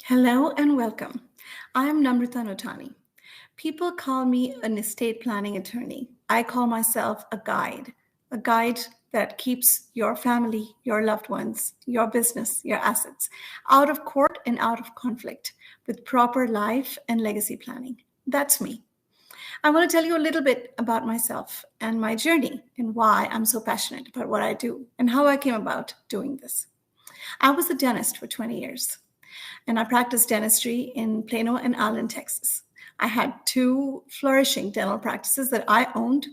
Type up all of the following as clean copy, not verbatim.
Hello and welcome. I am Namrata Notani. People call me an estate planning attorney. I call myself a guide that keeps your family, your loved ones, your business, your assets out of court and out of conflict with proper life and legacy planning. That's me. I want to tell you a little bit about myself and my journey and why I'm so passionate about what I do and how I came about doing this. I was a dentist for 20 years and I practiced dentistry in Plano and Allen, Texas. I had two flourishing dental practices that I owned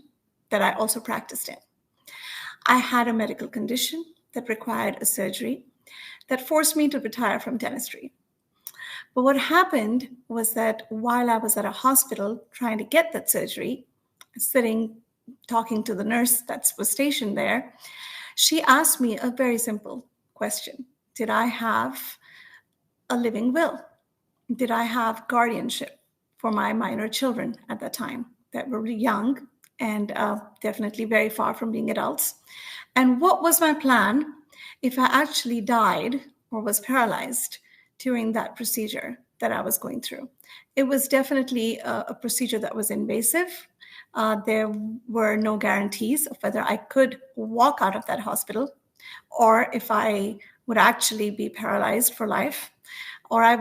that I also practiced in. I had a medical condition that required a surgery that forced me to retire from dentistry. But what happened was that while I was at a hospital trying to get that surgery, sitting talking to the nurse that was stationed there, she asked me a very simple question. Did I have a living will? Did I have guardianship for my minor children at that time that were really young and definitely very far from being adults? And what was my plan if I actually died or was paralyzed during that procedure that I was going through? It was definitely a procedure that was invasive. There were no guarantees of whether I could walk out of that hospital or if I would actually be paralyzed for life, or I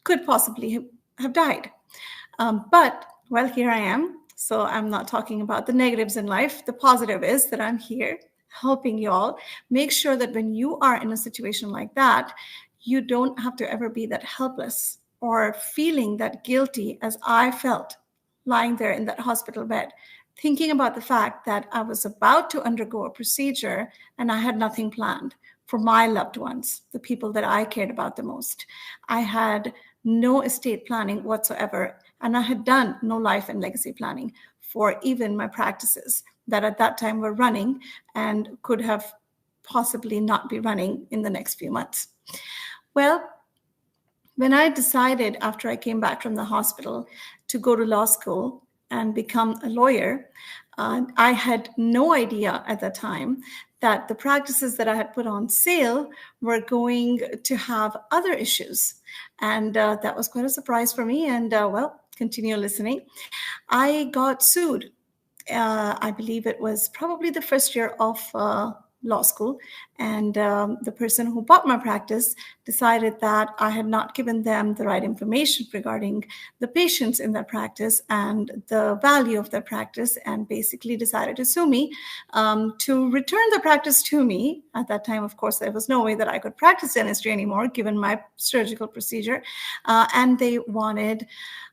could possibly have died. But well, here I am. So I'm not talking about the negatives in life. The positive is that I'm here helping you all make sure that when you are in a situation like that, you don't have to ever be that helpless or feeling that guilty as I felt lying there in that hospital bed, thinking about the fact that I was about to undergo a procedure and I had nothing planned for my loved ones, the people that I cared about the most. I had no estate planning whatsoever, and I had done no life and legacy planning for even my practices that at that time were running and could have possibly not be running in the next few months. Well, when I decided after I came back from the hospital to go to law school and become a lawyer, I had no idea at the time that the practices that I had put on sale were going to have other issues. And that was quite a surprise for me. And continue listening. I got sued. I believe it was probably the first year of law school. And the person who bought my practice decided that I had not given them the right information regarding the patients in their practice and the value of their practice, and basically decided to sue me to return the practice to me. At that time, of course, there was no way that I could practice dentistry anymore given my surgical procedure. And they wanted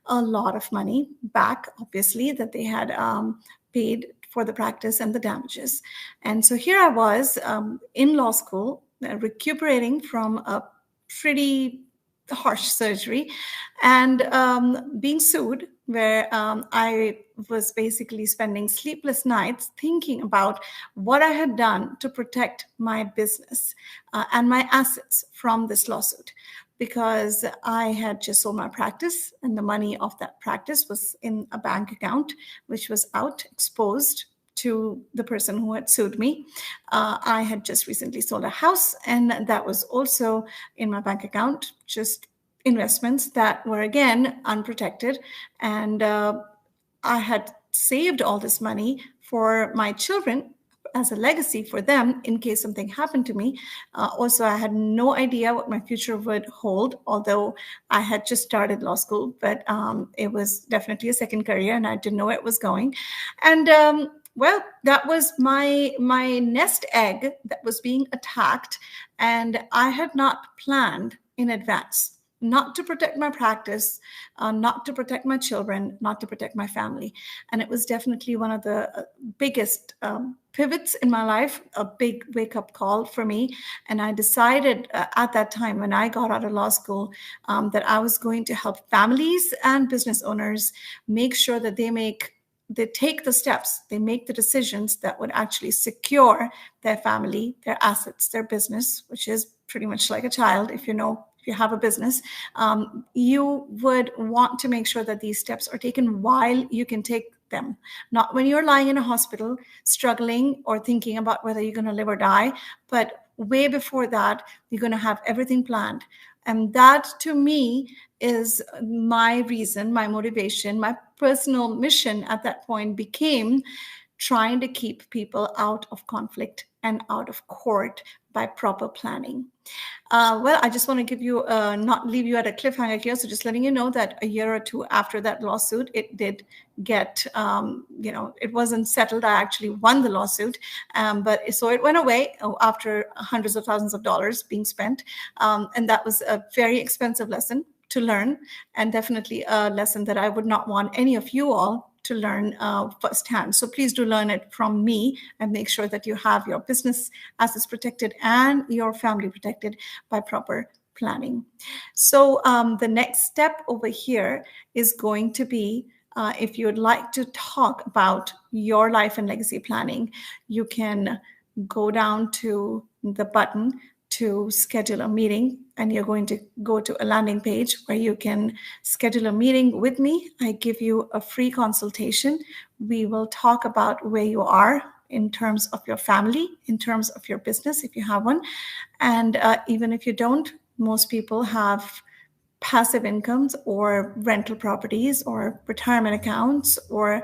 a lot of money back, obviously, that they had paid for the practice and the damages. And so here I was in law school, recuperating from a pretty harsh surgery and being sued, where I was basically spending sleepless nights thinking about what I had done to protect my business and my assets from this lawsuit. Because I had just sold my practice and the money of that practice was in a bank account, which was out, exposed to the person who had sued me. I had just recently sold a house, and that was also in my bank account, just investments that were, again, unprotected. And I had saved all this money for my children as a legacy for them in case something happened to me. Also, I had no idea what my future would hold, although I had just started law school, but it was definitely a second career and I didn't know where it was going. And that was my nest egg that was being attacked, and I had not planned in advance. Not to protect my practice, not to protect my children, not to protect my family. And it was definitely one of the biggest pivots in my life, a big wake-up call for me. And I decided at that time when I got out of law school that I was going to help families and business owners make sure that they take the steps, they make the decisions that would actually secure their family, their assets, their business, which is pretty much like a child. If you have a business, you would want to make sure that these steps are taken while you can take them, not when you're lying in a hospital struggling or thinking about whether you're going to live or die, but way before that, you're going to have everything planned. And that to me is my reason, my motivation, my personal mission at that point became trying to keep people out of conflict and out of court by proper planning. Well, I just want to give you, not leave you at a cliffhanger here. So just letting you know that a year or two after that lawsuit, it did get, it wasn't settled. I actually won the lawsuit. But so it went away after hundreds of thousands of dollars being spent. And that was a very expensive lesson to learn, and definitely a lesson that I would not want any of you all to learn firsthand. So please do learn it from me and make sure that you have your business assets protected and your family protected by proper planning. So the next step over here is going to be, if you would like to talk about your life and legacy planning, you can go down to the button to schedule a meeting, and you're going to go to a landing page where you can schedule a meeting with me. I give you a free consultation. We will talk about where you are in terms of your family, in terms of your business, if you have one. And even if you don't, most people have passive incomes or rental properties or retirement accounts or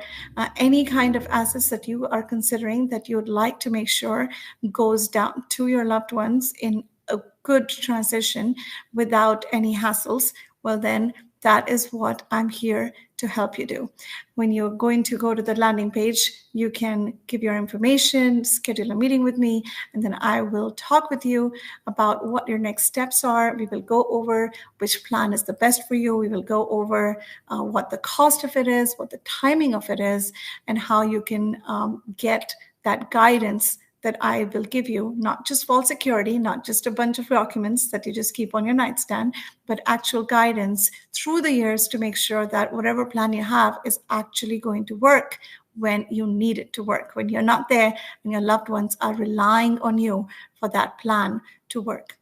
any kind of assets that you are considering that you would like to make sure goes down to your loved ones in a good transition without any hassles. Well, then that is what I'm here to help you do. When you're going to go to the landing page, you can give your information, schedule a meeting with me, and then I will talk with you about what your next steps are. We will go over which plan is the best for you. We will go over what the cost of it is, what the timing of it is, and how you can get that guidance that I will give you, not just false security, not just a bunch of documents that you just keep on your nightstand, but actual guidance through the years to make sure that whatever plan you have is actually going to work when you need it to work, when you're not there and your loved ones are relying on you for that plan to work.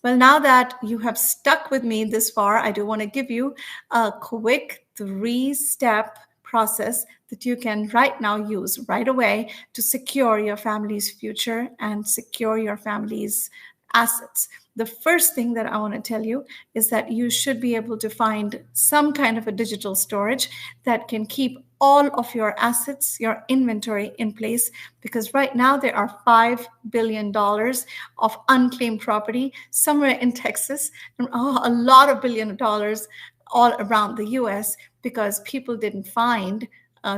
Well, now that you have stuck with me this far, I do want to give you a quick 3-step process that you can right now use right away to secure your family's future and secure your family's assets. The first thing that I want to tell you is that you should be able to find some kind of a digital storage that can keep all of your assets, your inventory in place, because right now there are $5 billion of unclaimed property somewhere in Texas, and a lot of $1 billion all around the US because people didn't find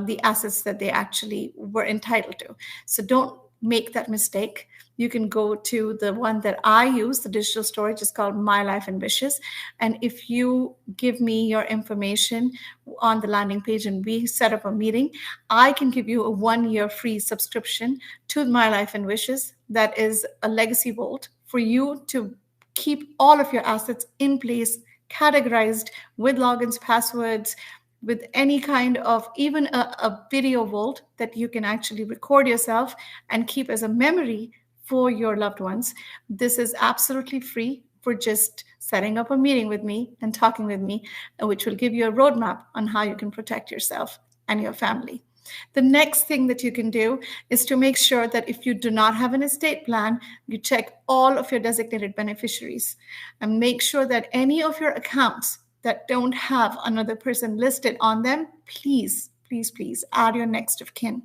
the assets that they actually were entitled to. So don't make that mistake. You can go to the one that I use, the digital storage is called My Life in Wishes. And if you give me your information on the landing page and we set up a meeting, I can give you a 1-year free subscription to My Life in Wishes. That is a legacy vault for you to keep all of your assets in place, categorized with logins, passwords, with any kind of even a video vault that you can actually record yourself and keep as a memory for your loved ones. This is absolutely free for just setting up a meeting with me and talking with me, which will give you a roadmap on how you can protect yourself and your family. The next thing that you can do is to make sure that if you do not have an estate plan, you check all of your designated beneficiaries and make sure that any of your accounts that don't have another person listed on them, please, please, please add your next of kin.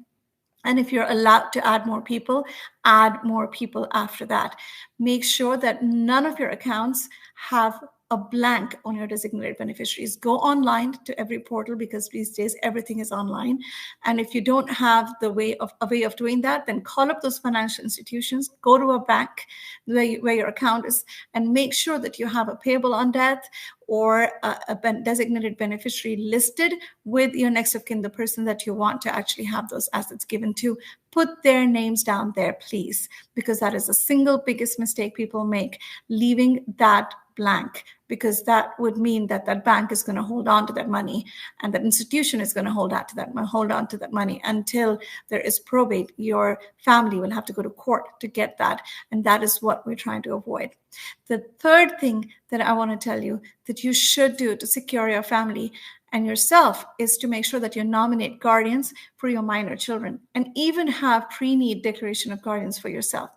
And if you're allowed to add more people after that. Make sure that none of your accounts have a blank on your designated beneficiaries. Go online to every portal because these days everything is online. And if you don't have a way of doing that, then call up those financial institutions, go to a bank where your account is, and make sure that you have a payable on death or a designated beneficiary listed with your next of kin, the person that you want to actually have those assets given to. Put their names down there, please, because that is the single biggest mistake people make, leaving that blank, because that would mean that that bank is going to hold on to that money and that institution is going to hold on to that money until there is probate. Your family will have to go to court to get that, and that is what we're trying to avoid. The third thing that I want to tell you that you should do to secure your family and yourself is to make sure that you nominate guardians for your minor children and even have pre-need declaration of guardians for yourself.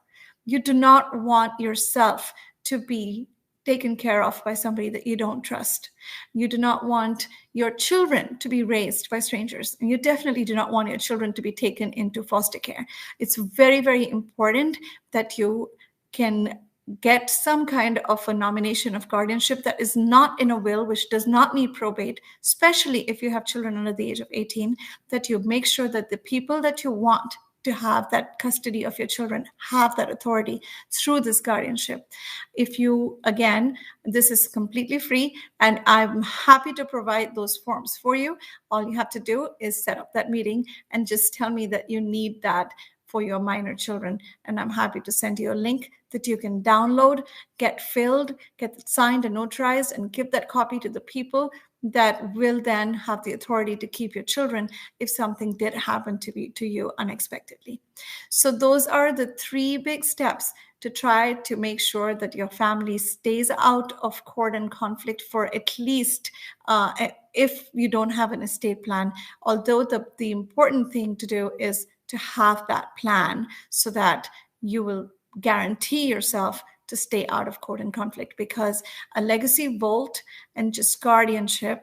You do not want yourself to be taken care of by somebody that you don't trust. You do not want your children to be raised by strangers. And you definitely do not want your children to be taken into foster care. It's very, very important that you can get some kind of a nomination of guardianship that is not in a will, which does not need probate, especially if you have children under the age of 18, that you make sure that the people that you want to have that custody of your children have that authority through this guardianship. If you, again, this is completely free, and I'm happy to provide those forms for you. All you have to do is set up that meeting and just tell me that you need that for your minor children. And I'm happy to send you a link that you can download, get filled, get signed and notarized, and give that copy to the people that will then have the authority to keep your children if something did happen to you unexpectedly. So those are the 3 big steps to try to make sure that your family stays out of court and conflict for at least if you don't have an estate plan. Although the important thing to do is to have that plan so that you will guarantee yourself to stay out of court and conflict, because a legacy vault and just guardianship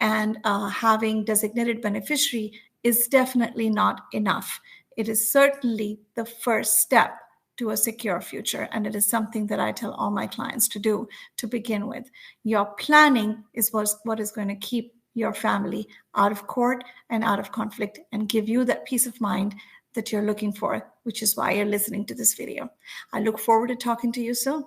and having designated beneficiary is definitely not enough. It is certainly the first step to a secure future, and it is something that I tell all my clients to do to begin with. Your planning is what is going to keep your family out of court and out of conflict and give you that peace of mind that you're looking for, which is why you're listening to this video. I look forward to talking to you soon.